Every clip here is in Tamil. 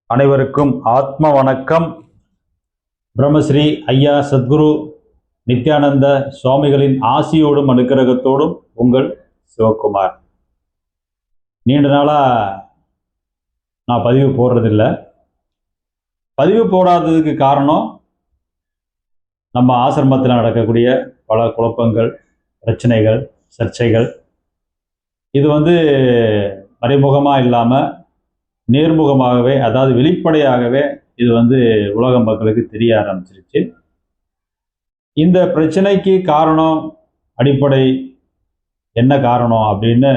அனைவருக்கும் ஆத்ம வணக்கம். பிரம்மஸ்ரீ ஐயா சத்குரு நித்யானந்த சுவாமிகளின் ஆசியோடும் அனுக்கிரகத்தோடும் உங்கள் சிவகுமார். நீண்ட நாளா நான் பதிவு போடுறதில்லை. பதிவு போடாததுக்கு காரணம் நம்ம ஆசிரமத்தில் நடக்கக்கூடிய பல குழப்பங்கள், பிரச்சனைகள், சர்ச்சைகள். இது மறைமுகமாக இல்லாமல் நேர்முகமாகவே, அதாவது வெளிப்படையாகவே இது உலக மக்களுக்கு தெரிய ஆரம்பிச்சிருச்சு. இந்த பிரச்சனைக்கு காரணம், அடிப்படை என்ன காரணம் அப்படின்னு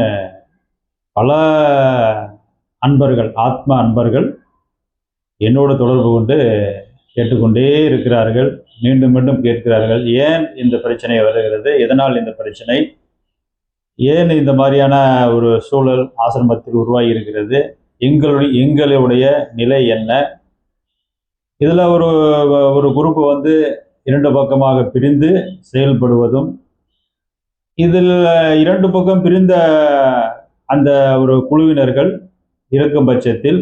பல அன்பர்கள், ஆத்ம அன்பர்கள் என்னோடு தொடர்பு கொண்டு கேட்டுக்கொண்டே இருக்கிறார்கள். மீண்டும் மீண்டும் கேட்கிறார்கள், ஏன் இந்த பிரச்சனை வருகிறது, எதனால் இந்த பிரச்சனை, ஏன் இந்த மாதிரியான ஒரு சூழல் ஆசிரமத்தில் உருவாகி இருக்கிறது, எங்களுடைய நிலை என்ன. இதில் ஒரு குரூப் இரண்டு பக்கமாக பிரிந்து செயல்படுவதும், இதில் இரண்டு பக்கம் பிரிந்த அந்த ஒரு குழுவினர்கள் இருக்கும் பட்சத்தில்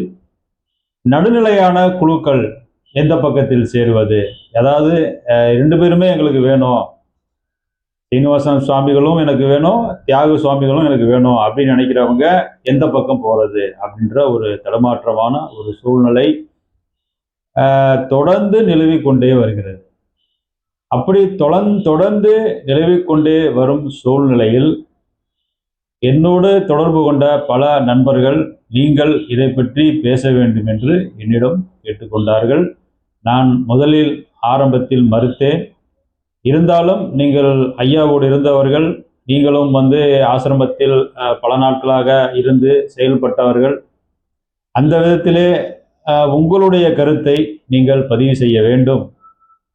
நடுநிலையான குழுக்கள் எந்த பக்கத்தில் சேருவது, அதாவது ரெண்டு பேருமே எங்களுக்கு வேணும், சீனிவாசன் சுவாமிகளும் எனக்கு வேணும், தியாக சுவாமிகளும் எனக்கு வேணும் அப்படின்னு நினைக்கிறவங்க எந்த பக்கம் போறது அப்படின்ற ஒரு தடுமாற்றமான ஒரு சூழ்நிலை தொடர்ந்து நிலவிக்கொண்டே வருகிறது. அப்படி தொடர்ந்து நிலவிக்கொண்டே வரும் சூழ்நிலையில் என்னோடு தொடர்பு கொண்ட பல நண்பர்கள், நீங்கள் இதை பற்றி பேச வேண்டும் என்று என்னிடம் கேட்டுக்கொண்டார்கள். நான் முதலில் ஆரம்பத்தில் மறுத்தேன். இருந்தாலும் நீங்கள் ஐயாவோடு இருந்தவர்கள், நீங்களும் ஆசிரமத்தில் பல நாட்களாக இருந்து செயல்பட்டவர்கள், அந்த விதத்திலே உங்களுடைய கருத்தை நீங்கள் பதிவு செய்ய வேண்டும்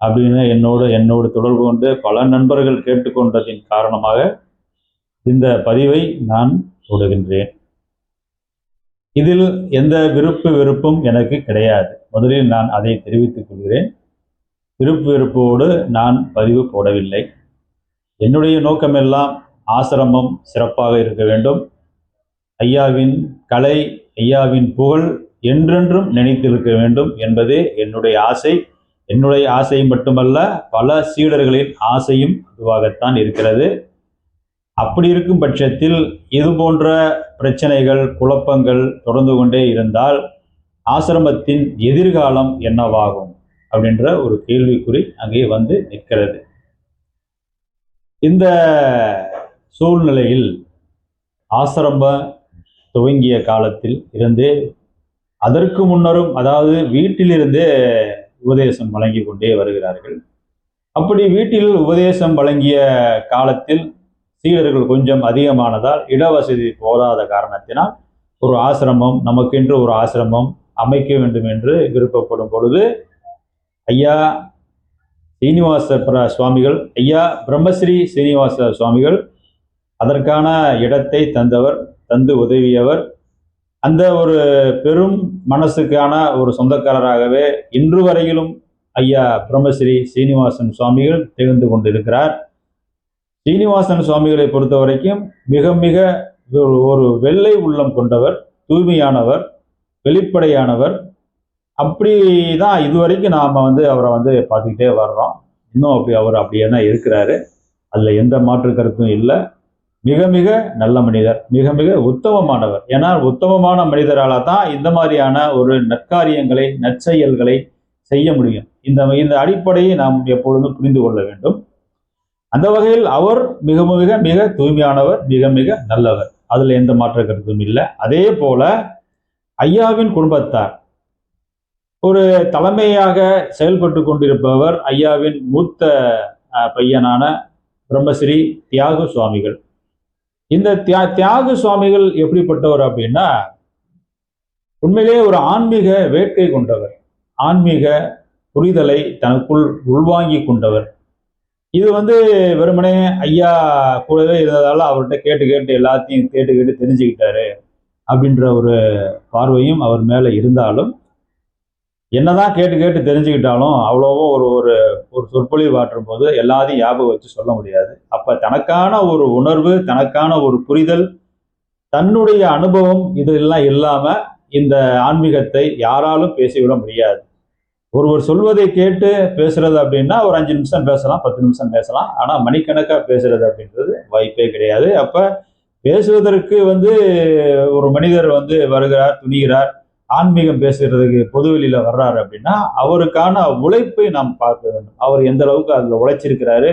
அப்படின்னு என்னோடு தொடர்பு கொண்டு பல நண்பர்கள் கேட்டுக்கொண்டதின் காரணமாக இந்த பதிவை நான் போடுகின்றேன். இதில் எந்த வெறுப்பும் எனக்கு கிடையாது. முதலில் நான் அதை தெரிவித்துக் கொள்கிறேன். வெறுப்போடு நான் பதிவு போடவில்லை. என்னுடைய நோக்கமெல்லாம் ஆசிரமம் சிறப்பாக இருக்க வேண்டும், ஐயாவின் கலை, ஐயாவின் புகழ் என்றென்றும் நினைத்திருக்க வேண்டும் என்பதே என்னுடைய ஆசை. என்னுடைய ஆசை மட்டுமல்ல, பல சீடர்களின் ஆசையும் அதுவாகத்தான் இருக்கிறது. அப்படி இருக்கும் பட்சத்தில் இது போன்ற பிரச்சனைகள், குழப்பங்கள் தொடர்ந்து கொண்டே இருந்தால் ஆசிரமத்தின் எதிர்காலம் என்னவாகும் அப்படின்ற ஒரு கேள்விக்குறி அங்கே நிற்கிறது. இந்த சூழ்நிலையில் ஆசிரம துவங்கிய காலத்தில் இருந்தே, அதற்கு முன்னரும், அதாவது வீட்டிலிருந்தே உபதேசம் வழங்கி கொண்டே வருகிறார்கள். அப்படி வீட்டில் உபதேசம் வழங்கிய காலத்தில் சீடர்கள் கொஞ்சம் அதிகமானதால், இடவசதி போதாத காரணத்தினால் ஒரு ஆசிரமம், நமக்கென்று ஒரு ஆசிரமம் அமைக்க வேண்டும் என்று விருப்பப்படும் பொழுது ஐயா சீனிவாச சுவாமிகள், ஐயா பிரம்மஸ்ரீ சீனிவாச சுவாமிகள் அதற்கான இடத்தை தந்து உதவியவர். அந்த ஒரு பெரும் மனசுக்கான ஒரு சொந்தக்காரராகவே இன்று வரையிலும் ஐயா பிரம்மஸ்ரீ சீனிவாசன் சுவாமிகள் திகழ்ந்து கொண்டிருக்கிறார். சீனிவாசன் சுவாமிகளை பொறுத்த வரைக்கும் மிக மிக ஒரு வெள்ளை உள்ளம் கொண்டவர், தூய்மையானவர், வெளிப்படையானவர். அப்படி தான் இதுவரைக்கும் நாம் அவரை பார்த்துக்கிட்டே வர்றோம். இன்னும் அவர் அப்படியே தான் இருக்கிறாரு. அதில் எந்த மாற்று கருத்தும் இல்லை. மிக மிக நல்ல மனிதர், மிக மிக உத்தமமானவர். ஏன்னா உத்தமமான மனிதரால் தான் இந்த மாதிரியான ஒரு நற்காரியங்களை, நற்செயல்களை செய்ய முடியும். இந்த அடிப்படையை நாம் எப்பொழுதும் புரிந்து கொள்ள வேண்டும். அந்த வகையில் அவர் மிக மிக மிக தூய்மையானவர், மிக மிக நல்லவர். அதில் எந்த மாற்று கருத்தும் இல்லை. அதே போல ஐயாவின் குடும்பத்தார், ஒரு தலைமையாக செயல்பட்டு கொண்டிருப்பவர் ஐயாவின் மூத்த பையனான பிரம்மஸ்ரீ தியாக சுவாமிகள். இந்த தியாக சுவாமிகள் எப்படிப்பட்டவர் அப்படின்னா, உண்மையிலேயே ஒரு ஆன்மீக வேட்கை கொண்டவர், ஆன்மீக புரிதலை தனக்குள் உள்வாங்கி கொண்டவர். இது வெறுமனே ஐயா கூடவே இருந்ததால அவர்கிட்ட கேட்டு எல்லாத்தையும் கேட்டு தெரிஞ்சுக்கிட்டாரு அப்படின்ற ஒரு பார்வையும் அவர் மேலே இருந்தாலும், என்னதான் கேட்டு தெரிஞ்சுக்கிட்டாலும் அவ்வளோவும் ஒரு சொற்பொழிவு ஆற்றும் போது எல்லாத்தையும் ஞாபகம் வச்சு சொல்ல முடியாது. அப்ப தனக்கான ஒரு உணர்வு, தனக்கான ஒரு புரிதல், தன்னுடைய அனுபவம் இதெல்லாம் இல்லாம இந்த ஆன்மீகத்தை யாராலும் பேசிவிட முடியாது. ஒருவர் சொல்வதை கேட்டு பேசுறது அப்படின்னா ஒரு 5 நிமிஷம் பேசலாம், 10 நிமிஷம் பேசலாம். ஆனா மணிக்கணக்கா பேசுறது அப்படின்றது வாய்ப்பே கிடையாது. அப்ப பேசுவதற்கு ஒரு மனிதர் வருகிறார், துணிகிறார், ஆன்மீகம் பேசுறதுக்கு பொதுவெளியில வர்றாரு அப்படின்னா அவருக்கான உழைப்பை நாம் பார்க்க வேண்டும். அவர் எந்த அளவுக்கு அதுல உழைச்சிருக்கிறாரு,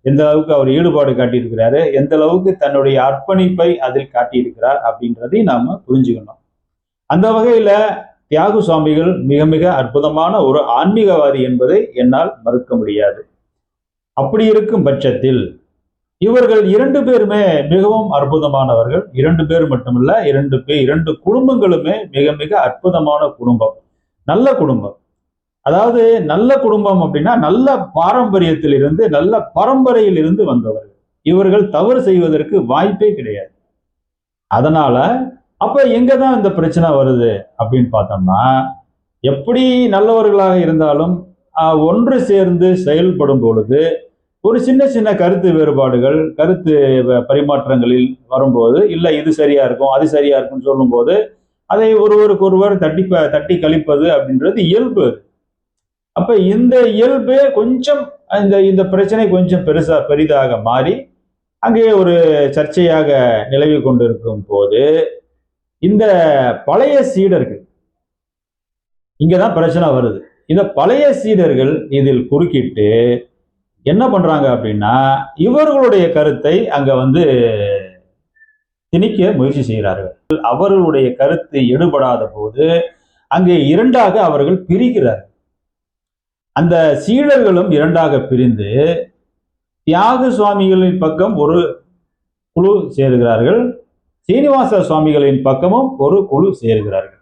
எந்த அளவுக்கு அவர் ஈடுபாடு காட்டியிருக்கிறாரு, எந்த அளவுக்கு தன்னுடைய அர்ப்பணிப்பை அதில் காட்டியிருக்கிறார் அப்படின்றதையும் நாம புரிஞ்சுக்கணும். அந்த வகையில தியாகு சுவாமிகள் மிக மிக அற்புதமான ஒரு ஆன்மீகவாதி என்பதை என்னால் மறுக்க முடியாது. அப்படி இருக்கும் பட்சத்தில் இவர்கள் 2 பேருமே மிகவும் அற்புதமானவர்கள். 2 பேர் மட்டுமல்ல, 2 குடும்பங்களுமே மிக மிக அற்புதமான குடும்பம், நல்ல குடும்பம். அதாவது நல்ல குடும்பம் அப்படின்னா நல்ல பாரம்பரியத்தில் இருந்து, நல்ல பரம்பரையில் இருந்து வந்தவர்கள். இவர்கள் தவறு செய்வதற்கு வாய்ப்பே கிடையாது. அதனால அப்ப எங்கதான் இந்த பிரச்சனை வருது அப்படின்னு பார்த்தோம்னா, எப்படி நல்லவர்களாக இருந்தாலும் ஒன்று சேர்ந்து செயல்படும் பொழுது ஒரு சின்ன சின்ன கருத்து வேறுபாடுகள், கருத்து பரிமாற்றங்களில் வரும்போது, இல்ல இது சரியா இருக்கும், அது சரியா இருக்கும்னு சொல்லும்போது, அதை ஒருவருக்கொருவர் தட்டி கழிப்பது அப்படின்றது இயல்பு. அப்ப இந்த இயல்பு கொஞ்சம் இந்த பிரச்சனை கொஞ்சம் பெரிதாக மாறி அங்கே ஒரு சர்ச்சையாக நிலவி கொண்டிருக்கும் போது இந்த பழைய சீடர்கள், இங்கதான் பிரச்சனை வருது. இந்த பழைய சீடர்கள் இதில் குறுக்கிட்டு என்ன பண்றாங்க அப்படின்னா, இவர்களுடைய கருத்தை அங்க திணிக்க முயற்சி செய்கிறார்கள். அவர்களுடைய கருத்து எடுபடாத போது அங்கே 2ஆக அவர்கள் பிரிக்கிறார்கள். அந்த சீடர்களும் 2ஆக பிரிந்து தியாகு சுவாமிகளின் பக்கம் ஒரு குழு சேருகிறார்கள், சீனிவாச சுவாமிகளின் பக்கமும் ஒரு குழு சேருகிறார்கள்.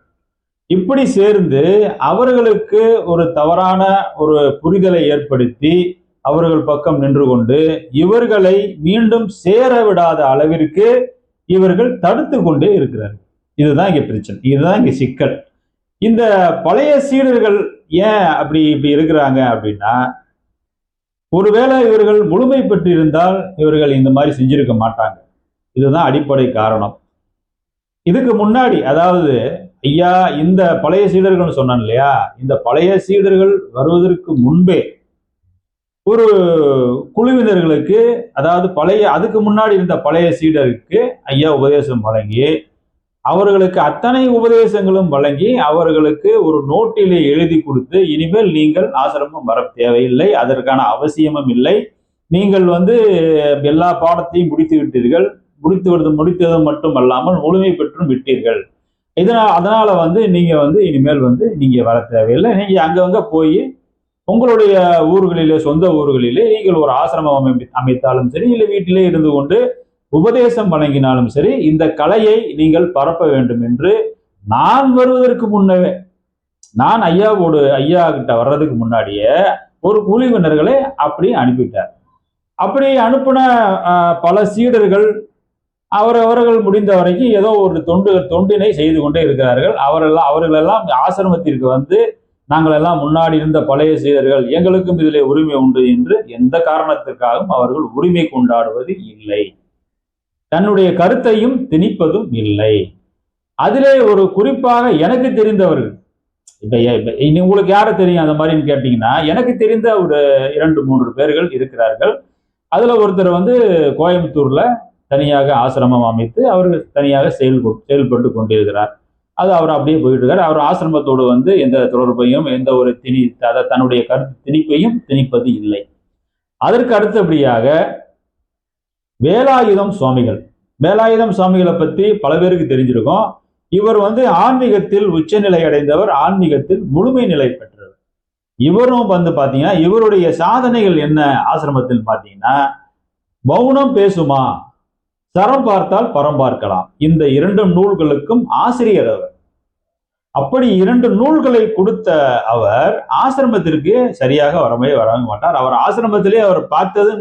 இப்படி சேர்ந்து அவர்களுக்கு ஒரு தவறான ஒரு புரிதலை ஏற்படுத்தி அவர்கள் பக்கம் நின்று கொண்டு இவர்களை மீண்டும் சேர விடாத அளவிற்கு இவர்கள் தடுத்து கொண்டே இருக்கிறார்கள். இதுதான் இங்க பிரச்சனை, இதுதான் இங்க சிக்கல். இந்த பழைய சீடர்கள் ஏன் இப்படி இருக்கிறாங்க அப்படின்னா, ஒருவேளை இவர்கள் முழுமை பெற்று இருந்தால் இவர்கள் இந்த மாதிரி செஞ்சிருக்க மாட்டாங்க. இதுதான் அடிப்படை காரணம். இதுக்கு முன்னாடி, அதாவது ஐயா இந்த பழைய சீடர்கள் சொன்னான் இல்லையா, இந்த பழைய சீடர்கள் வருவதற்கு முன்பே ஒரு குழுவினர்களுக்கு, அதாவது அதுக்கு முன்னாடி இருந்த பழைய சீடருக்கு ஐயா உபதேசம் வழங்கி அவர்களுக்கு அத்தனை உபதேசங்களும் வழங்கி அவர்களுக்கு ஒரு நோட்டிலே எழுதி கொடுத்து, இனிமேல் நீங்கள் ஆசிரமம் வர தேவையில்லை, அதற்கான அவசியமும் இல்லை, நீங்கள் எல்லா பாடத்தையும் முடித்து விட்டீர்கள், முடித்தது மட்டும் அல்லாமல் முழுமை பெற்றும் விட்டீர்கள், அதனால நீங்க இனிமேல் நீங்க வர தேவையில்லை, நீங்க அங்கங்க போய் உங்களுடைய ஊர்களிலே, சொந்த ஊர்களிலே நீங்கள் ஒரு ஆசிரமம் அமைத்தாலும் சரி, இல்லை வீட்டிலே இருந்து கொண்டு உபதேசம் வழங்கினாலும் சரி, இந்த கலையை நீங்கள் பரப்ப வேண்டும் என்று நான் வருவதற்கு முன்னவே, நான் ஐயா கிட்ட வர்றதுக்கு முன்னாடியே ஒரு குழுவினர்களை அப்படி அனுப்பிட்டார். அப்படி அனுப்பின பல சீடர்கள் அவர்கள் முடிந்த வரைக்கும் ஏதோ ஒரு தொண்டினை செய்து கொண்டே இருக்கிறார்கள். அவர்களெல்லாம் ஆசிரமத்திற்கு நாங்கள் எல்லாம் முன்னாடி இருந்த பழைய சீடர்கள், எங்களுக்கும் இதிலே உரிமை உண்டு என்று எந்த காரணத்திற்காகவும் அவர்கள் உரிமை கொண்டாடுவது இல்லை, தன்னுடைய கருத்தையும் திணிப்பதும் இல்லை. அதிலே ஒரு குறிப்பாக எனக்கு தெரிந்தவர்கள், இப்ப உங்களுக்கு யார தெரியும் அந்த மாதிரின்னு கேட்டீங்கன்னா, எனக்கு தெரிந்த ஒரு 2-3 பேர்கள் இருக்கிறார்கள். அதுல ஒருத்தர் கோயம்புத்தூர்ல தனியாக ஆசிரமம் அமைத்து அவர்கள் தனியாக செயல்பட்டு கொண்டிருக்கிறார். அது அவர் அப்படியே போயிட்டு இருக்கார். அவர் ஆசிரமத்தோடு எந்த தொடர்பையும், எந்த ஒரு தன்னுடைய கருத்து திணிப்பையும் திணிப்பது இல்லை. அதற்கு அடுத்தபடியாக வேலாயுதம் சுவாமிகளை பத்தி பல பேருக்கு தெரிஞ்சிருக்கும். இவர் ஆன்மீகத்தில் உச்சநிலை அடைந்தவர், ஆன்மீகத்தில் முழுமை நிலை பெற்றவர். இவரும் பாத்தீங்கன்னா இவருடைய சாதனைகள் என்ன ஆசிரமத்தில் பாத்தீங்கன்னா, மௌனம் பேசுமா, சரம் பார்த்தால் பரம் பார்க்கலாம், இந்த 2 நூல்களுக்கும் ஆசிரியர் அவர். அப்படி 2 நூல்களை கொடுத்த அவர் ஆசிரமத்திற்கு சரியாக வரவே மாட்டார். அவர் ஆசிரமத்திலே அவர் பார்த்தது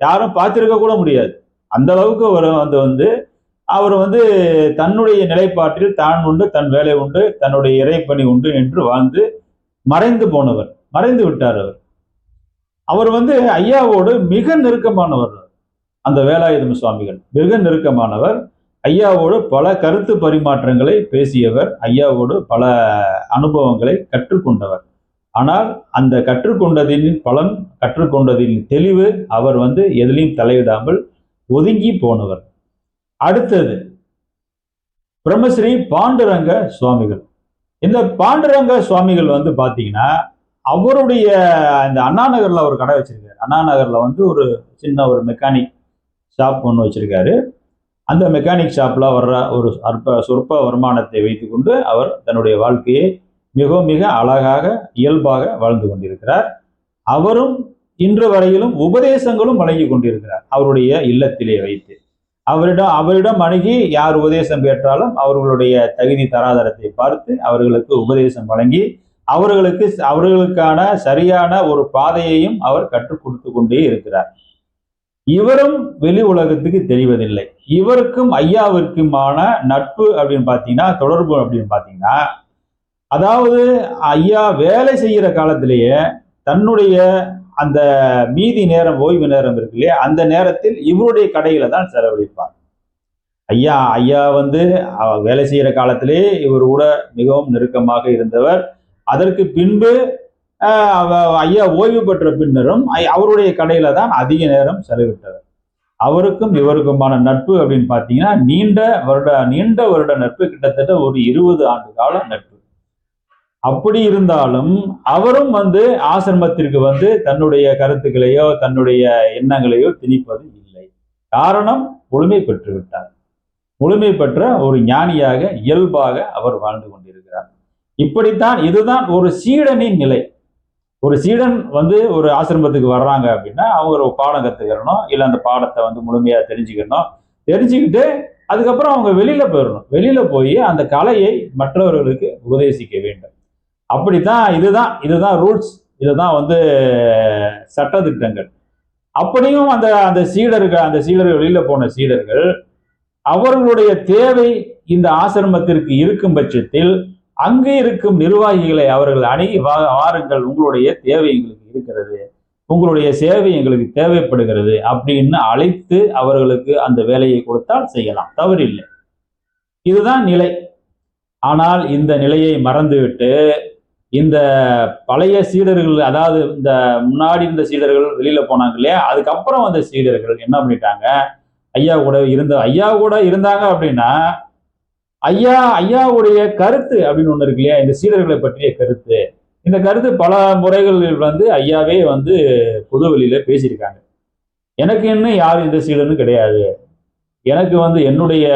யாரும் பார்த்திருக்க கூட முடியாது. அந்த அளவுக்கு அவர் தன்னுடைய நிலைப்பாட்டில் தான் உண்டு, தன் வேலை உண்டு, தன்னுடைய இறைப்பணி உண்டு என்று வாழ்ந்து மறைந்து விட்டார். அவர் ஐயாவோடு மிக நெருக்கமானவர். அந்த வேலாயுதம் சுவாமிகள் மிக நெருக்கமானவர். ஐயாவோடு பல கருத்து பரிமாற்றங்களை பேசியவர், ஐயாவோடு பல அனுபவங்களை கற்றுக்கொண்டவர். ஆனால் அந்த கற்றுக்கொண்டதின் பலன், கற்றுக்கொண்டதின் தெளிவு, அவர் எதிலையும் தலையிடாமல் ஒதுங்கி போனவர். அடுத்தது பிரம்மஸ்ரீ பாண்டுரங்க சுவாமிகள். இந்த பாண்டுரங்க சுவாமிகள் பாத்தீங்கன்னா, அவருடைய இந்த அண்ணா நகர்ல ஒரு கடை வச்சிருக்காரு. அண்ணா நகர்ல ஒரு சின்ன ஒரு மெக்கானிக் ஷாப் ஒன்று வச்சிருக்காரு. அந்த மெக்கானிக் ஷாப்ல வர்ற ஒரு சொற்ப வருமானத்தை வைத்துக்கொண்டு அவர் தன்னுடைய வாழ்க்கையை மிக அழகாக இயல்பாக வாழ்ந்து கொண்டிருக்கிறார். அவரும் இன்று வரையிலும் உபதேசங்களும் வழங்கி கொண்டிருக்கிறார் அவருடைய இல்லத்திலே வைத்து. அவரிடம் அணுகி யார் உபதேசம் கேட்டாலும் அவர்களுடைய தகுதி தராதரத்தை பார்த்து அவர்களுக்கு உபதேசம் வழங்கி அவர்களுக்கான சரியான ஒரு பாதையையும் அவர் கற்றுக் கொடுத்து கொண்டே இருக்கிறார். இவரும் வெளி உலகத்துக்கு தெரிவதில்லை. இவருக்கும் ஐயாவிற்குமான நட்பு அப்படின்னு பார்த்தீங்கன்னா, தொடர்பு அப்படின்னு பார்த்தீங்கன்னா, அதாவது ஐயா வேலை செய்கிற காலத்திலேயே தன்னுடைய அந்த மீதி நேரம், ஓய்வு நேரம் இருக்கு இல்லையா, அந்த நேரத்தில் இவருடைய கடையில தான் செலவழிப்பார். ஐயா வேலை செய்கிற காலத்திலே இவர் கூட மிகவும் நெருக்கமாக இருந்தவர். அதற்கு பின்பு ஐயா ஓய்வு பெற்ற பின்னரும் அவருடைய கடையில தான் அதிக நேரம் செலவிட்டவர். அவருக்கும் இவருக்குமான நட்பு அப்படின்னு பார்த்தீங்கன்னா நீண்ட வருட நட்பு, கிட்டத்தட்ட ஒரு 20 ஆண்டு கால நட்பு. அப்படி இருந்தாலும் அவரும் ஆசிரமத்திற்கு தன்னுடைய கருத்துக்களையோ தன்னுடைய எண்ணங்களையோ திணிப்பது இல்லை. காரணம், முழுமை பெற்று விட்டார். முழுமை பெற்ற ஒரு ஞானியாக இயல்பாக அவர் வாழ்ந்து கொண்டிருக்கிறார். இப்படித்தான், இதுதான் ஒரு சீடனின் நிலை. ஒரு சீடன் ஒரு ஆசிரமத்துக்கு வர்றாங்க அப்படின்னா அவங்க ஒரு பாடம் கத்துக்கிறணும், இல்லை அந்த பாடத்தை முழுமையா தெரிஞ்சுக்கிட்டு அதுக்கப்புறம் அவங்க வெளியில போயிடணும். வெளியில போய் அந்த கலையை மற்றவர்களுக்கு உபதேசிக்க வேண்டும். அப்படித்தான், இதுதான் ரூல்ஸ், இதுதான் சட்டதிட்டங்கள். அப்படியும் அந்த சீடர்கள் வெளியில போன சீடர்கள் அவர்களுடைய தேவை இந்த ஆசிரமத்திற்கு இருக்கும் பட்சத்தில் அங்கு இருக்கும் நிர்வாகிகளை அவர்கள் அணுகி, வாருங்கள், உங்களுடைய தேவை எங்களுக்கு இருக்கிறது, உங்களுடைய சேவை எங்களுக்கு தேவைப்படுகிறது அப்படின்னு அழைத்து அவர்களுக்கு அந்த வேலையை கொடுத்தால் செய்யலாம், தவறில்லை. இதுதான் நிலை. ஆனால் இந்த நிலையை மறந்துவிட்டு இந்த பழைய சீடர்கள், அதாவது இந்த முன்னாடி இருந்த சீடர்கள் வெளியில போனாங்க இல்லையா, அதுக்கப்புறம் வந்த சீடர்கள் என்ன பண்ணிட்டாங்க, ஐயா கூட இருந்தாங்க அப்படின்னா ஐயாவுடைய கருத்து அப்படின்னு ஒண்ணு இருக்கு இல்லையா, இந்த சீடர்களை பற்றிய கருத்து, இந்த கருத்து பல முறைகளில் ஐயாவே பொது வெளியில பேசியிருக்காங்க. எனக்கு இன்னும் யாரும் இந்த சீடனும் கிடையாது, எனக்கு என்னுடைய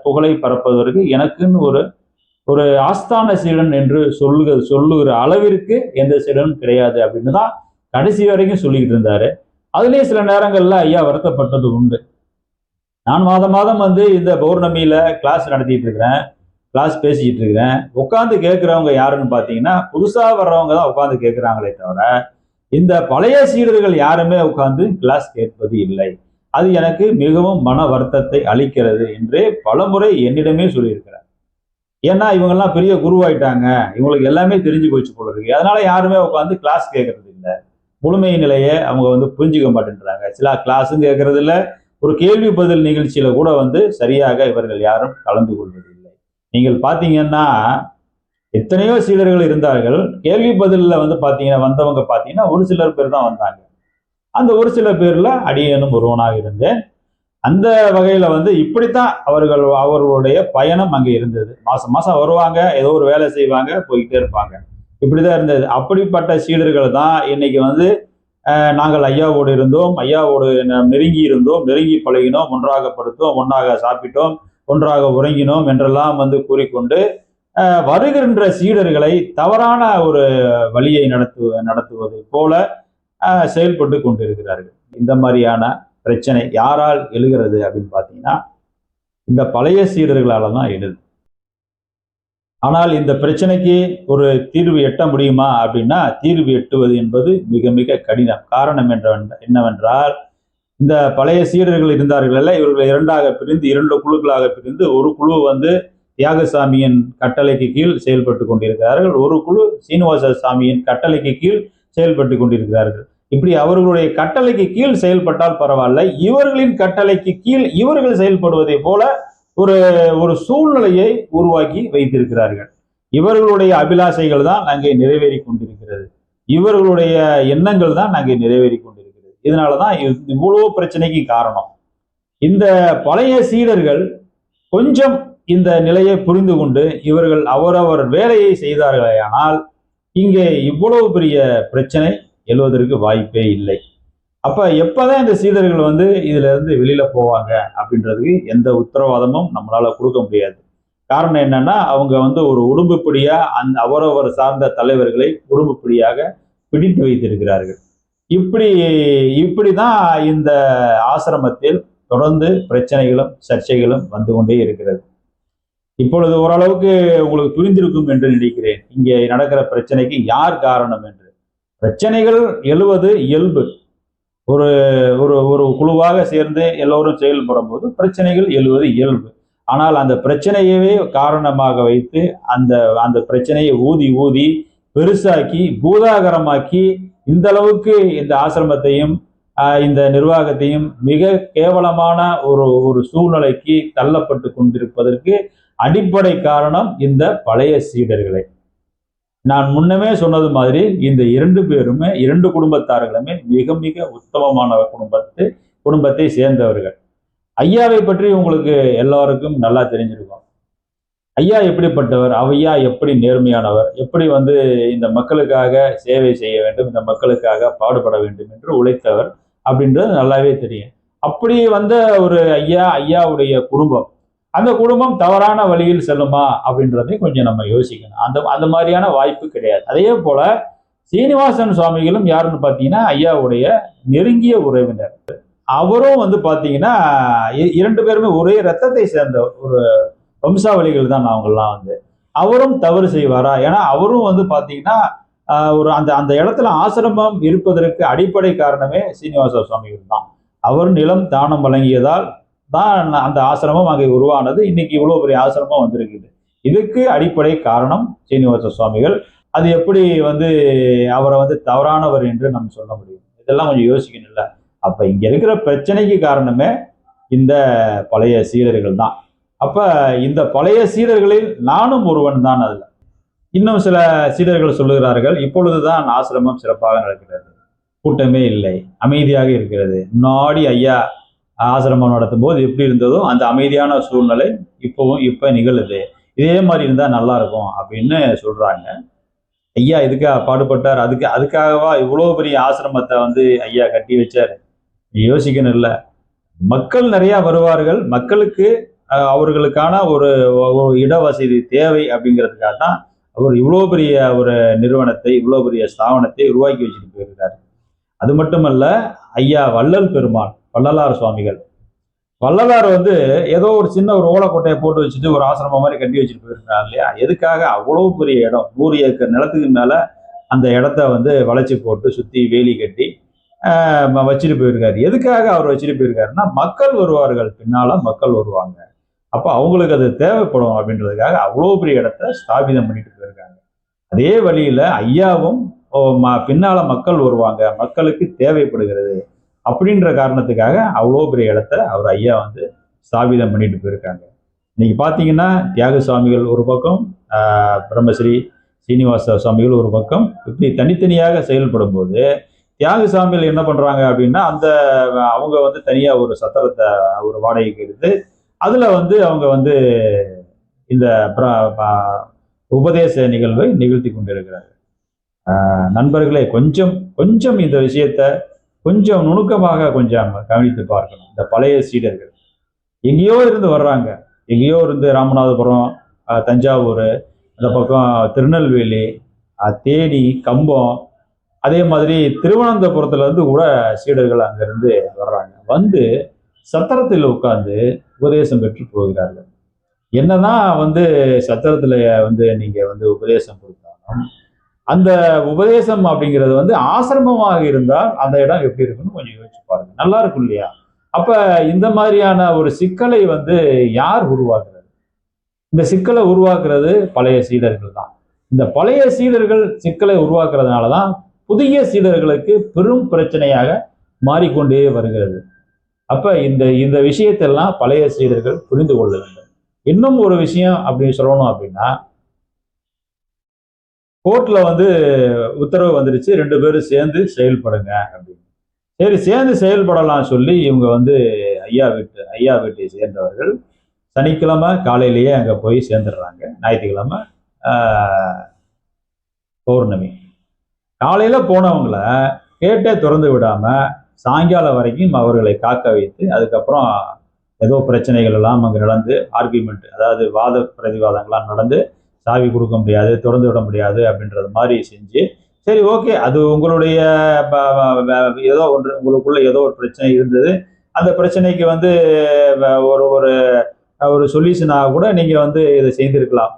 புகழை பரப்புவதற்கு எனக்குன்னு ஒரு ஆஸ்தான சீடன் என்று சொல்லுகிற அளவிற்கு எந்த சீடனும் கிடையாது அப்படின்னு தான் கடைசி வரைக்கும் சொல்லிக்கிட்டு இருந்தாரு. அதுலேயே சில நேரங்கள்ல ஐயா வருத்தப்பட்டது உண்டு. நான் மாதம் இந்த பௌர்ணமியில கிளாஸ் நடத்திட்டு இருக்கிறேன், கிளாஸ் பேசிக்கிட்டு இருக்கிறேன். உட்காந்து கேட்கிறவங்க யாருன்னு பார்த்தீங்கன்னா புதுசா வர்றவங்க தான் உட்காந்து கேட்கிறாங்களே தவிர இந்த பழைய சீடர்கள் யாருமே உட்காந்து கிளாஸ் கேட்பது இல்லை. அது எனக்கு மிகவும் மன வருத்தத்தை அளிக்கிறது என்று பலமுறை என்னிடமே சொல்லியிருக்கிறார். ஏன்னா இவங்கெல்லாம் பெரிய குருவாயிட்டாங்க, இவங்களுக்கு எல்லாமே தெரிஞ்சு போச்சு போல இருக்கு, அதனால யாருமே உட்காந்து கிளாஸ் கேட்கறது இல்லை, முழுமை நிலையை அவங்க புரிஞ்சுக்க மாட்டேன்றாங்க. சில கிளாஸும் கேட்கறது இல்லை, ஒரு கேள்வி பதில் நிகழ்ச்சியில கூட சரியாக இவர்கள் யாரும் கலந்து கொள்வதில்லை. நீங்கள் பார்த்தீங்கன்னா எத்தனையோ சீடர்கள் இருந்தார்கள், கேள்வி பதிலில் பார்த்தீங்கன்னா வந்தவங்க பார்த்தீங்கன்னா ஒரு சிலர் பேர் தான் வந்தாங்க. அந்த ஒரு சில பேர்ல அடியேனும் ஒருவனாக இருந்தேன். அந்த வகையில இப்படித்தான் அவர்களுடைய பயணம் அங்கே இருந்தது. மாசம் வருவாங்க, ஏதோ ஒரு வேலை செய்வாங்க, போய்கிட்டே இருப்பாங்க. இப்படிதான் இருந்தது. அப்படிப்பட்ட சீடர்கள் தான் இன்னைக்கு நாங்கள் ஐயாவோடு இருந்தோம், ஐயாவோடு நெருங்கி இருந்தோம், நெருங்கி பழகினோம், ஒன்றாக படுத்தோம், ஒன்றாக சாப்பிட்டோம், ஒன்றாக உறங்கினோம் என்றெல்லாம் கூறிக்கொண்டு வருகின்ற சீடர்களை தவறான ஒரு வழியை நடத்துவதை போல செயல்பட்டு கொண்டிருக்கிறார்கள். இந்த மாதிரியான பிரச்சனை யாரால் எழுகிறது அப்படின்னு பார்த்தீங்கன்னா இந்த பழைய சீடர்களால தான் எழுது. ஆனால் இந்த பிரச்சனைக்கு ஒரு தீர்வு எட்ட முடியுமா அப்படின்னா தீர்வு எட்டுவது என்பது மிக மிக கடினம். காரணம் என்னவென்றால் இந்த பழைய சீடர்கள் இருந்தார்கள், இவர்கள் இரண்டு குழுக்களாக பிரிந்து ஒரு குழு தியாகசாமியின் கட்டளைக்கு கீழ் செயல்பட்டு கொண்டிருக்கிறார்கள், ஒரு குழு சீனிவாச சாமியின் கட்டளைக்கு கீழ் செயல்பட்டு கொண்டிருக்கிறார்கள். இப்படி அவர்களுடைய கட்டளைக்கு கீழ் செயல்பட்டால் பரவாயில்ல, இவர்களின் கட்டளைக்கு கீழ் இவர்கள் செயல்படுவதை போல ஒரு ஒரு சூழ்நிலையை உருவாக்கி வைத்திருக்கிறார்கள். இவர்களுடைய அபிலாஷைகள் தான் அங்கே நிறைவேறி கொண்டிருக்கிறது. இவர்களுடைய எண்ணங்கள் தான் அங்கே நிறைவேறி கொண்டிருக்கிறது. இதனாலதான் இவ்வளவு பிரச்சனைக்கு காரணம். இந்த பழைய சீடர்கள் கொஞ்சம் இந்த நிலையை புரிந்து கொண்டு இவர்கள் அவரவர் வேலையை செய்தார்களேயானால் இங்கே இவ்வளவு பெரிய பிரச்சனை எழுவதற்கு வாய்ப்பே இல்லை. அப்ப எப்பதான் இந்த சீடர்கள் இதுல இருந்து வெளியில போவாங்க அப்படின்றதுக்கு எந்த உத்தரவாதமும் நம்மளால கொடுக்க முடியாது. காரணம் என்னன்னா அவங்க ஒரு உடும்புப்படியா அந்த அவரவர் சார்ந்த தலைவர்களை உடும்புப்படியாக பிடித்து வைத்திருக்கிறார்கள். இப்படிதான் இந்த ஆசிரமத்தில் தொடர்ந்து பிரச்சனைகளும் சர்ச்சைகளும் வந்து கொண்டே இருக்கிறது. இப்பொழுது ஓரளவுக்கு உங்களுக்கு புரிந்திருக்கும் என்று நினைக்கிறேன் இங்கே நடக்கிற பிரச்சனைக்கு யார் காரணம் என்று. பிரச்சனைகள் எழுவது இயல்பு. ஒரு ஒரு ஒரு குழுவாக சேர்ந்து எல்லோரும் செயல்படும் போது பிரச்சனைகள் எழுவது இயல்பு. ஆனால் அந்த பிரச்சனையவே காரணமாக வைத்து அந்த அந்த பிரச்சனையை ஊதி ஊதி பெருசாக்கி பூதாகரமாக்கி இந்த அளவுக்கு இந்த ஆசிரமத்தையும் இந்த நிர்வாகத்தையும் மிக கேவலமான ஒரு சூழ்நிலைக்கு தள்ளப்பட்டு கொண்டிருப்பதற்கு அடிப்படை காரணம் இந்த பழைய சீடர்களை. நான் முன்னமே சொன்னது மாதிரி இந்த இரண்டு குடும்பத்தார்களுமே மிக மிக உத்தமமான குடும்பத்தை சேர்ந்தவர்கள். ஐயாவை பற்றி உங்களுக்கு எல்லாருக்கும் நல்லா தெரிஞ்சிருக்கும். ஐயா எப்படிப்பட்டவர், ஐயா எப்படி நேர்மையானவர், எப்படி இந்த மக்களுக்காக சேவை செய்ய வேண்டும், இந்த மக்களுக்காக பாடுபட வேண்டும் என்று உழைத்தவர் அப்படின்றது நல்லாவே தெரியும். அப்படி ஒரு ஐயாவுடைய குடும்பம், அந்த குடும்பம் தவறான வழியில் செல்லுமா அப்படின்றதை கொஞ்சம் நம்ம யோசிக்கணும். அந்த மாதிரியான வாய்ப்பு கிடையாது. அதே போல சீனிவாசன் சுவாமிகளும் யாருன்னு பார்த்தீங்கன்னா ஐயாவுடைய நெருங்கிய உறவினர். அவரும் பார்த்தீங்கன்னா இரண்டு பேருமே ஒரே ரத்தத்தை சேர்ந்த ஒரு வம்சாவளிகள் தான் அவங்கெல்லாம். அவரும் தவறு செய்வாரா? ஏன்னா அவரும் பார்த்தீங்கன்னா அந்த அந்த இடத்துல ஆசிரமம் இருப்பதற்கு அடிப்படை காரணமே சீனிவாச சுவாமிகள் தான். அவர் நிலம் தானம் வழங்கியதால் தான் அந்த ஆசிரமம் அங்கே உருவானது. இன்னைக்கு இவ்வளவு பெரிய ஆசிரமம் வந்திருக்குது. இதுக்கு அடிப்படை காரணம் சீனிவாச சுவாமிகள். அது எப்படி அவரை தவறானவர் என்று நம்ம சொல்ல முடியும்? இதெல்லாம் கொஞ்சம் யோசிக்கணும்ல. அப்ப இங்க இருக்கிற பிரச்சனைக்கு காரணமே இந்த பழைய சீடர்கள் தான். அப்ப இந்த பழைய சீடர்களில் நானும் ஒருவன் தான். அதுல இன்னும் சில சீடர்கள் சொல்லுகிறார்கள், இப்பொழுதுதான் ஆசிரமம் சிறப்பாக நடக்கிறது, கூட்டமே இல்லை, அமைதியாக இருக்கிறது. முன்னாடி ஐயா ஆசிரமம் நடத்தும் போது எப்படி இருந்ததோ அந்த அமைதியான சூழ்நிலை இப்ப நிகழுது. இதே மாதிரி இருந்தா நல்லா இருக்கும் அப்படின்னு சொல்றாங்க. ஐயா இதுக்காக பாடுபட்டார், அதுக்காகவா இவ்வளவு பெரிய ஆசிரமத்தை ஐயா கட்டி வச்சாரு? யோசிக்கணும் இல்ல. மக்கள் நிறைய வருவார்கள், மக்களுக்கு அவர்களுக்கான ஒரு இடவசதி தேவை அப்படிங்கிறதுக்காக தான் அவர் இவ்வளோ பெரிய ஒரு நிறுவனத்தை, இவ்வளோ பெரிய ஸ்தாபனத்தை உருவாக்கி வச்சுட்டு போயிருக்காரு. அது மட்டுமல்ல, ஐயா வள்ளல் பெருமான், வள்ளலார் சுவாமிகள், வள்ளலார் ஏதோ ஒரு சின்ன ஒரு ஓலக்கோட்டையை போட்டு வச்சுட்டு ஒரு ஆசிரமம் மாதிரி கட்டி வச்சுட்டு போயிருக்காங்க இல்லையா? எதுக்காக? அவ்வளவு பெரிய இடம், 100 ஏக்கர் நிலத்துக்கு மேல அந்த இடத்த வளைச்சி போட்டு சுத்தி வேலி கட்டி வச்சுட்டு போயிருக்காரு. எதுக்காக அவர் வச்சுட்டு போயிருக்காருன்னா, மக்கள் வருவார்கள், பின்னால மக்கள் வருவாங்க, அப்ப அவங்களுக்கு அது தேவைப்படும் அப்படின்றதுக்காக அவ்வளோ பெரிய இடத்த ஸ்தாபிதம் பண்ணிட்டு போயிருக்காங்க. அதே வழியில ஐயாவும் பின்னால மக்கள் வருவாங்க, மக்களுக்கு தேவைப்படுகிறது அப்படின்ற காரணத்துக்காக அவ்வளோ பெரிய இடத்த அவர் ஐயா ஸ்தாபிதம் பண்ணிட்டு போயிருக்காங்க. இன்னைக்கு பார்த்தீங்கன்னா தியாக சுவாமிகள் ஒரு பக்கம், பிரம்மஸ்ரீ சீனிவாச சுவாமிகள் ஒரு பக்கம், இப்படி தனித்தனியாக செயல்படும் போது தியாக சுவாமிகள் என்ன பண்றாங்க அப்படின்னா, அவங்க தனியா ஒரு சத்திரத்தை ஒரு வாடகைக்கு எடுத்து அதுல அவங்க இந்த உபதேச நிகழ்வை நிகழ்த்தி கொண்டிருக்கிறார்கள். நண்பர்களே, கொஞ்சம் இந்த விஷயத்த கொஞ்சம் நுணுக்கமாக கொஞ்சம் கவனித்து பார்க்கணும். இந்த பழைய சீடர்கள் எங்கேயோ இருந்து வர்றாங்க, எங்கேயோ இருந்து ராமநாதபுரம், தஞ்சாவூர், அந்த பக்கம் திருநெல்வேலி, தேனி, கம்பம், அதே மாதிரி திருவனந்தபுரத்துல இருந்து கூட சீடர்கள் அங்கிருந்து வர்றாங்க. சத்திரத்தில் உட்கார்ந்து உபதேசம் பெற்று போகிறார்கள். என்னதான் சத்திரத்துல நீங்க உபதேசம் கொடுத்தாலும் அந்த உபதேசம் அப்படிங்கிறது ஆசிரமமாக இருந்தால் அந்த இடம் எப்படி இருக்குன்னு கொஞ்சம் யோசிச்சு பாருங்க. நல்லா இருக்கும் இல்லையா? அப்ப இந்த மாதிரியான ஒரு சிக்கலை யார் உருவாக்குறது? இந்த சிக்கலை உருவாக்குறது பழைய சீடர்கள் தான். இந்த பழைய சீடர்கள் சிக்கலை உருவாக்குறதுனாலதான் புதிய சீடர்களுக்கு பெரும் பிரச்சனையாக மாறிக்கொண்டே வருகிறது. அப்ப இந்த விஷயத்தெல்லாம் பழைய சீடர்கள் புரிந்து கொள்ள வேண்டும். இன்னும் ஒரு விஷயம் அப்படி சொல்லணும் அப்படின்னா, கோர்ட்ல வந்து உத்தரவு வந்துருச்சு, 2 பேரும் சேர்ந்து செயல்படுங்க அப்படின்னு. சரி, சேர்ந்து செயல்படலாம் சொல்லி இவங்க வந்து ஐயா வீட்டை சேர்ந்தவர்கள் சனிக்கிழமை காலையிலேயே அங்க போய் சேர்ந்துடுறாங்க. ஞாயிற்றுக்கிழமை பௌர்ணமி. காலையில போனவங்கள கேட்டே திறந்து விடாம சாயங்காலம் வரைக்கும் அவர்களை காக்க வைத்து, அதுக்கப்புறம் ஏதோ பிரச்சனைகள் எல்லாம் அங்கே நடந்து, ஆர்கியூமெண்ட், அதாவது வாத பிரதிவாதங்கள்லாம் நடந்து, சாவி கொடுக்க முடியாது, திறந்து விட முடியாது அப்படின்றது மாதிரி செஞ்சு, சரி ஓகே, அது உங்களுடைய ஏதோ ஒன்று, உங்களுக்குள்ள ஏதோ ஒரு பிரச்சனை இருந்தது, அந்த பிரச்சனைக்கு வந்து ஒரு ஒரு ஒரு சொல்யூஷனாக கூட நீங்க வந்து இதை செய்திருக்கலாம்.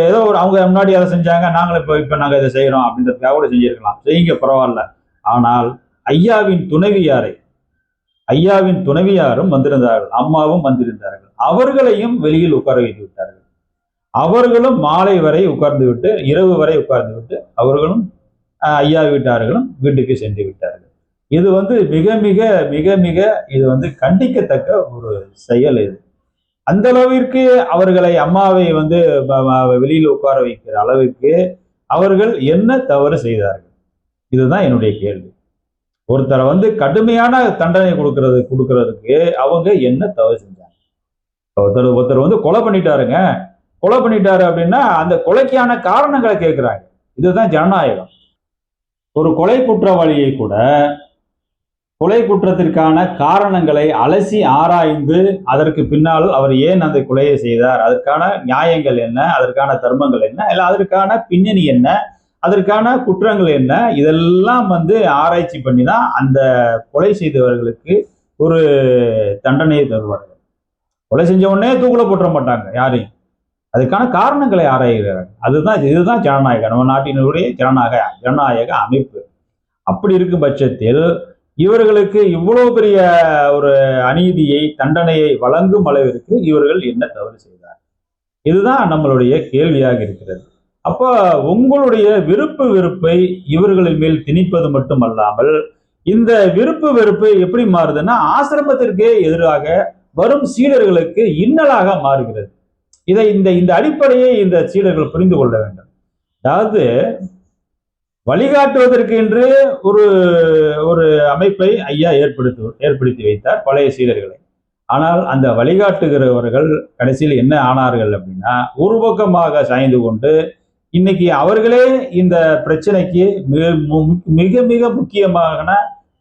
ஏதோ ஒரு அவங்க முன்னாடி அதை செஞ்சாங்க, நாங்களும் இப்போ நாங்கள் இதை செய்கிறோம் அப்படின்றதுக்காக கூட செஞ்சிருக்கலாம். செய்யுங்க, பரவாயில்ல. ஆனால் ஐயாவின் துணைவியாரும் வந்திருந்தார்கள், அம்மாவும் வந்திருந்தார்கள். அவர்களையும் வெளியில் உட்கார வைத்து விட்டார்கள். அவர்களும் மாலை வரை உட்கார்ந்து விட்டு, இரவு வரை உட்கார்ந்து விட்டு, அவர்களும் ஐயா வீட்டார்களும் வீட்டுக்கு சென்று விட்டார்கள். இது வந்து மிக மிக மிக மிக இது வந்து கண்டிக்கத்தக்க ஒரு செயல். இது அந்த அளவிற்கு அவர்களை, அம்மாவை வந்து வெளியில் உட்கார வைக்கிற அளவுக்கு அவர்கள் என்ன தவறு செய்தார்கள்? இதுதான் என்னுடைய கேள்வி. ஒருத்தரை வந்து கடுமையான தண்டனை கொடுக்கறதுக்கு அவங்க என்ன தவறு செஞ்சாங்க? ஒருத்தர் வந்து கொலை பண்ணிட்டாரு அப்படின்னா அந்த கொலைக்கான காரணங்களை கேட்கிறாங்க. இதுதான் ஜனநாயகம். ஒரு கொலை குற்றவாளியை கூட கொலை குற்றத்திற்கான காரணங்களை அலசி ஆராய்ந்து, அதற்கு பின்னால் அவர் ஏன் அந்த கொலையை செய்தார், அதற்கான நியாயங்கள் என்ன, அதற்கான தர்மங்கள் என்ன, இல்லை அதற்கான பின்னணி என்ன, அதற்கான குற்றங்கள் என்ன, இதெல்லாம் வந்து ஆராய்ச்சி பண்ணி தான் அந்த கொலை செய்தவர்களுக்கு ஒரு தண்டனையை தருவார்கள். கொலை செஞ்ச உடனே தூக்குல போட்டுற மாட்டாங்க யாரையும். அதுக்கான காரணங்களை ஆராய்கிறார்கள். இதுதான் ஜனநாயகம், நம்ம நாட்டினுடைய ஜனநாயக அமைப்பு. அப்படி இருக்கும் பட்சத்தில் இவர்களுக்கு இவ்வளவு பெரிய ஒரு அநீதியை, தண்டனையை வழங்கும் அளவிற்கு இவர்கள் என்ன தவறு செய்தார்? இதுதான் நம்மளுடைய கேள்வியாக இருக்கிறது. அப்ப உங்களுடைய விருப்பு வெறுப்பை இவர்களின் மேல் திணிப்பது மட்டுமல்லாமல், இந்த விருப்பு வெறுப்பு எப்படி மாறுதுன்னா ஆசிரமத்திற்கே எதிராக வரும் சீடர்களுக்கு இன்னலாக மாறுகிறது. இந்த அடிப்படையை இந்த சீடர்கள் புரிந்து கொள்ள வேண்டும். அதாவது வழிகாட்டுவதற்கு என்று ஒரு ஒரு அமைப்பை ஐயா ஏற்படுத்தி வைத்தார் பழைய சீடர்களை. ஆனால் அந்த வழிகாட்டுகிறவர்கள் கடைசியில் என்ன ஆனார்கள் அப்படின்னா, ஒரு பக்கமாக சாய்ந்து கொண்டு இன்னைக்கு அவர்களே இந்த பிரச்சனைக்கு மிக மிக முக்கியமான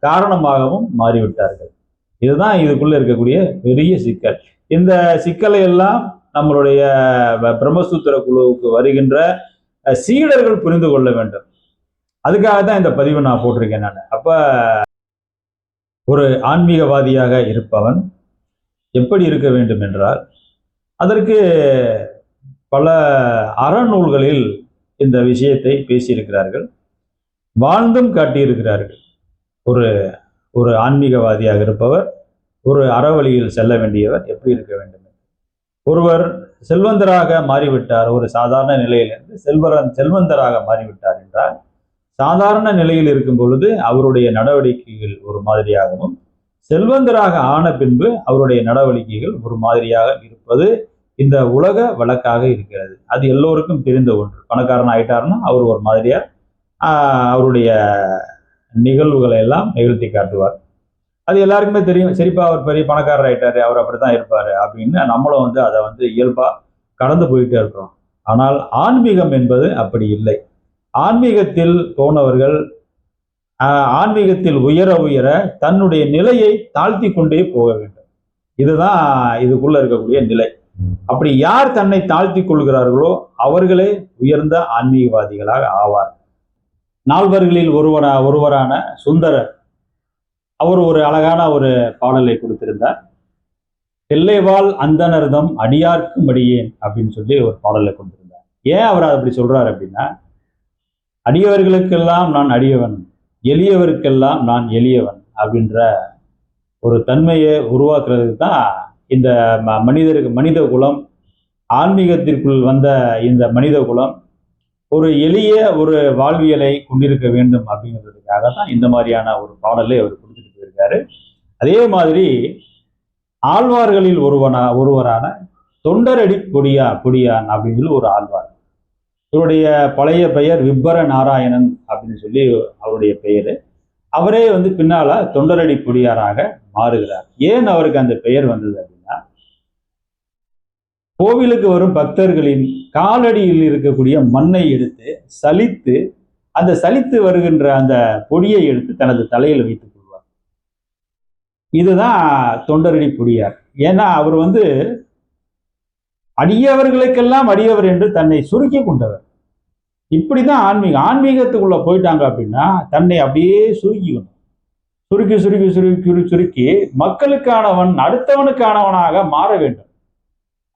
காரணமாகவும் மாறிவிட்டார்கள். இதுதான் இதுக்குள்ள இருக்கக்கூடிய பெரிய சிக்கல். இந்த சிக்கலை எல்லாம் நம்மளுடைய பிரம்மசூத்திர குழுவுக்கு வருகின்ற சீடர்கள் புரிந்து கொள்ள வேண்டும். அதுக்காக தான் இந்த பதிவை நான் போட்டிருக்கேன். நான் அப்ப ஒரு ஆன்மீகவாதியாக இருப்பவன் எப்படி இருக்க வேண்டும் என்றால், அதற்கு பல அறநூல்களில் இந்த விஷயத்தை பேசியிருக்கிறார்கள், வாழ்ந்தும் காட்டியிருக்கிறார்கள். ஒரு ஒரு ஆன்மீகவாதியாக இருப்பவர், ஒரு அறவழியில் செல்ல வேண்டியவர் எப்படி இருக்க வேண்டும்? ஒருவர் செல்வந்தராக மாறிவிட்டார், ஒரு சாதாரண நிலையிலிருந்து செல்வந்தராக மாறிவிட்டார் என்றால், சாதாரண நிலையில் இருக்கும் பொழுது அவருடைய நடவடிக்கைகள் ஒரு மாதிரியாகவும், செல்வந்தராக ஆன பின்பு அவருடைய நடவடிக்கைகள் ஒரு மாதிரியாக இருப்பது இந்த உலக வழக்காக இருக்கிறது. அது எல்லோருக்கும் தெரிந்த ஒன்று. பணக்காரன் ஆயிட்டாருன்னா அவர் ஒரு மாதிரியா அவருடைய நிகழ்வுகளை எல்லாம் நிகழ்த்தி காட்டுவார். அது எல்லாருக்குமே தெரியும். சரிப்பா, அவர் பெரிய பணக்காரர் ஆயிட்டாரு, அவர் அப்படித்தான் இருப்பாரு அப்படின்னு நம்மளும் வந்து அதை வந்து இயல்பா கடந்து போயிட்டே இருக்கிறோம். ஆனால் ஆன்மீகம் என்பது அப்படி இல்லை. ஆன்மீகத்தில் போனவர்கள் ஆன்மீகத்தில் உயர உயர தன்னுடைய நிலையை தாழ்த்தி கொண்டே போக வேண்டும். இதுதான் இதுக்குள்ள இருக்கக்கூடிய நிலை. அப்படி யார் தன்னை தாழ்த்தி கொள்கிறார்களோ அவர்களே உயர்ந்த ஆன்மீகவாதிகளாக ஆவார். நால்வர்களில் ஒருவரான சுந்தரர் அவர் ஒரு அழகான ஒரு பாடலை கொடுத்திருந்தார். தில்லைவாழ் அந்தனர்தம் அடியார்க்கும் அடியேன் அப்படின்னு சொல்லி ஒரு பாடலை கொடுத்திருந்தார். ஏன் அவர் அப்படி சொல்றாரு அப்படின்னா, அடியவர்களுக்கெல்லாம் நான் அடியவன், எளியவருக்கெல்லாம் நான் எளியவன் அப்படின்ற ஒரு தன்மையை உருவாக்குறதுக்கு தான் இந்த மனித குலம், ஆன்மீகத்திற்குள் வந்த இந்த மனித குலம் ஒரு எளிய ஒரு வாழ்வியலை கொண்டிருக்க வேண்டும் அப்படிங்கிறதுக்காக தான் இந்த மாதிரியான ஒரு பாடலை அவர் கொடுத்துட்டு போயிருக்காரு. அதே மாதிரி ஆழ்வார்களில் ஒருவரான தொண்டரடி பொடியான் அப்படின்னு சொல்லி ஒரு ஆழ்வார். இவருடைய பழைய பெயர் விப்பர நாராயணன் அப்படின்னு சொல்லி அவருடைய பெயர். அவரே வந்து பின்னால தொண்டரடி பொடியாராக மாறுகிறார். ஏன் அவருக்கு அந்த பெயர் வந்தது அப்படின்னா, கோவிலுக்கு வரும் பக்தர்களின் காலடியில் இருக்கக்கூடிய மண்ணை எடுத்து சலித்து, அந்த சலித்து வருகின்ற அந்த பொடியை எடுத்து தனது தலையில் வைத்துக் கொள்வார். இதுதான் தொண்டரடி பொடியார். ஏன்னா அவர் வந்து அடியவர்களுக்கெல்லாம் அடியவர் என்று தன்னை சுருக்கி கொண்டவர். இப்படிதான் ஆன்மீகத்துக்குள்ள போயிட்டாங்க அப்படின்னா தன்னை அப்படியே சுருக்கிக்கணும். சுருக்கி சுருக்கி சுருக்கி சுருக்கி மக்களுக்கானவன் அடுத்தவனுக்கானவனாக மாற வேண்டும்.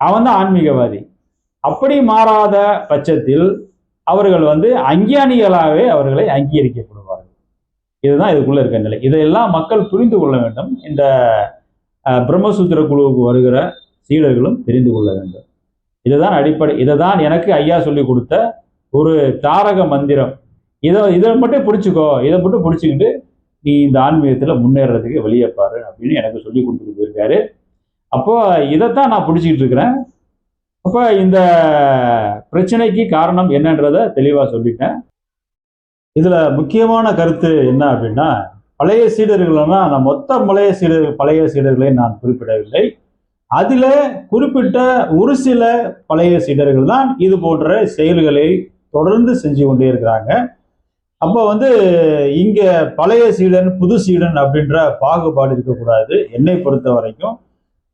அவன் தான் ஆன்மீகவாதி. அப்படி மாறாத பட்சத்தில் அவர்கள் வந்து அஞ்ஞானிகளாகவே அவர்களை அங்கீகரிக்கப்படுவார்கள். இதுதான் இதுக்குள்ள இருக்க நிலை. இதையெல்லாம் மக்கள் புரிந்து கொள்ள வேண்டும். இந்த பிரம்மசூத்திர குழுவுக்கு வருகிற சீடர்களும் தெரிந்து கொள்ள வேண்டும். இதுதான் அடிப்படை. இதை தான் எனக்கு ஐயா சொல்லி கொடுத்த ஒரு தாரக மந்திரம். இதை மட்டும் பிடிச்சிக்கோ, இதை மட்டும் பிடிச்சிக்கிட்டு நீ இந்த ஆன்மீகத்தில் முன்னேறதுக்கு வெளியே பாரு அப்படின்னு எனக்கு சொல்லி கொடுத்துட்டு போயிருக்காரு. அப்போ இதைத்தான் நான் பிடிச்சிக்கிட்டு இருக்கிறேன். அப்போ இந்த பிரச்சனைக்கு காரணம் என்னன்றதை தெளிவாக சொல்லிட்டேன். இதில் முக்கியமான கருத்து என்ன அப்படின்னா, பழைய சீடர்கள்னா நான் மொத்த பழைய சீடர்களை நான் குறிப்பிடவில்லை. அதில் குறிப்பிட்ட ஒரு சில பழைய சீடர்கள் தான் இது போன்ற செயல்களை தொடர்ந்து செஞ்சு கொண்டே இருக்கிறாங்க. அப்போ வந்து இங்க பழைய சீடன் புது சீடன் அப்படின்ற பாகுபாடு இருக்கக்கூடாது. என்னை பொறுத்த வரைக்கும்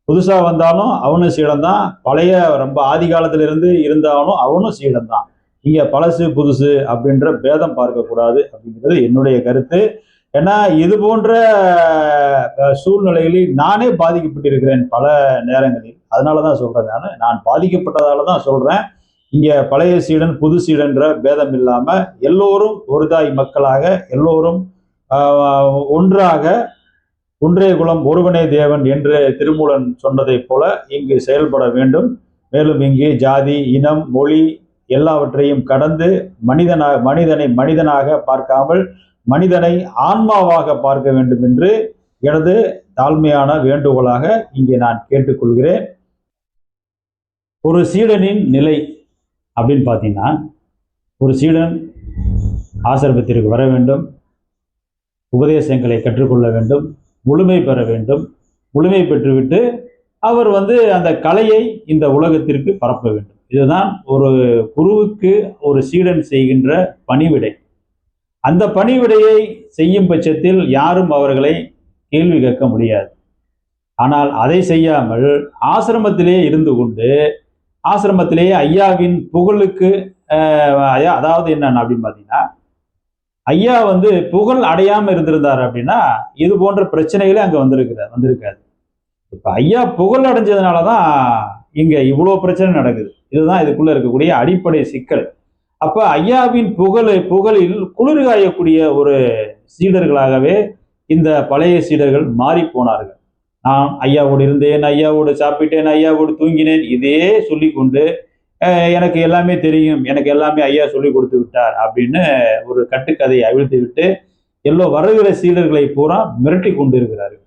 புதுசா வந்தாலும் அவனும் சீடன் தான், பழைய ரொம்ப ஆதி காலத்துல இருந்து இருந்தாலும் அவனும் சீடன் தான். இங்க பழசு புதுசு அப்படின்ற பேதம் பார்க்கக்கூடாது அப்படிங்கிறது என்னுடைய கருத்து. ஏன்னா இது போன்ற சூழ்நிலைகளில் நானே பாதிக்கப்பட்டிருக்கிறேன் பல நேரங்களில். அதனாலதான் சொல்றேன். நான் பாதிக்கப்பட்டதால தான் சொல்றேன். இங்க பழைய சீடன் புது சீடன்ற பேதம் இல்லாம எல்லோரும் ஒரு தாய் மக்களாக, எல்லோரும் ஒன்றாக, ஒன்றே குலம் ஒருவனே தேவன் என்று திருமூலன் சொன்னதை போல இங்கு செயல்பட வேண்டும். மேலும் இங்கு ஜாதி, இனம், மொழி எல்லாவற்றையும் கடந்து மனிதனை மனிதனாக பார்க்காமல் மனிதனை ஆன்மாவாக பார்க்க வேண்டும் என்று எனது தாழ்மையான வேண்டுகோளாக இங்கே நான் கேட்டுக்கொள்கிறேன். ஒரு சீடனின் நிலை அப்படின்னு பார்த்தீங்கன்னா, ஒரு சீடன் ஆசிரமத்திற்கு வர வேண்டும், உபதேசங்களை கற்றுக்கொள்ள வேண்டும், முழுமை பெற வேண்டும். முழுமை பெற்றுவிட்டு அவர் வந்து அந்த கலையை இந்த உலகத்திற்கு பரப்ப வேண்டும். இதுதான் ஒரு குருவுக்கு ஒரு சீடன் செய்கின்ற பணிவிடை. அந்த பணிவிடையை செய்யும் பட்சத்தில் யாரும் அவர்களை கேள்வி கேட்க முடியாது. ஆனால் அதை செய்யாமல் ஆசிரமத்திலே இருந்து கொண்டு ஆசிரமத்திலேயே ஐயாவின் புகழுக்கு அதாவது என்னன்னு அப்படின்னு பார்த்தீங்கன்னா, ஐயா வந்து புகழ் அடையாம இருந்திருந்தார் அப்படின்னா இது போன்ற பிரச்சனைகளே அங்க வந்திருக்காது. இப்ப ஐயா புகழ் அடைஞ்சதுனாலதான் இங்க இவ்வளவு பிரச்சனை நடக்குது. இதுதான் இதுக்குள்ள இருக்கக்கூடிய அடிப்படை சிக்கல். அப்ப ஐயாவின் புகழில் குளிர் காயக்கூடிய ஒரு சீடர்களாகவே இந்த பழைய சீடர்கள் மாறி போனார்கள். நான் ஐயாவோடு இருந்தேன், ஐயாவோடு சாப்பிட்டேன், ஐயாவோடு தூங்கினேன், இதே சொல்லி கொண்டு எனக்கு எல்லாமே தெரியும், எனக்கு எல்லாமே ஐயா சொல்லி கொடுத்து விட்டார் அப்படின்னு ஒரு கட்டுக்கதையை அவிழ்த்து விட்டு வருகிற சீடர்களை பூரா மிரட்டி கொண்டு இருக்கிறார்கள்.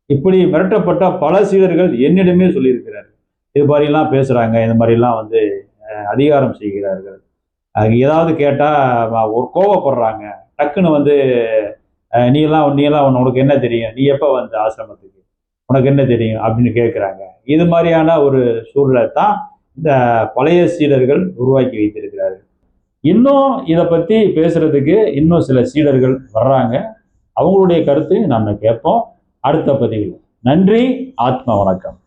இப்படி மிரட்டப்பட்ட பல சீடர்கள் என்னிடமே சொல்லியிருக்கிறார்கள். இது மாதிரிலாம் பேசுறாங்க, இந்த மாதிரிலாம் வந்து அதிகாரம் செய்கிறார்கள், ஏதாவது கேட்டா ஒரு கோவப்படுறாங்க, டக்குன்னு வந்து நீ எல்லாம் உனக்கு என்ன தெரியும், நீ எப்ப வந்து ஆசிரமத்துக்கு, உனக்கு என்ன தெரியும் அப்படின்னு கேட்குறாங்க. இது மாதிரியான ஒரு சூழலை தான் இந்த பழைய சீடர்கள் உருவாக்கி வைத்திருக்கிறார்கள். இன்னும் இதை பற்றி பேசுறதுக்கு இன்னும் சில சீடர்கள் வர்றாங்க. அவங்களுடைய கருத்து நம்ம கேட்போம் அடுத்த பதிவில். நன்றி. ஆத்ம வணக்கம்.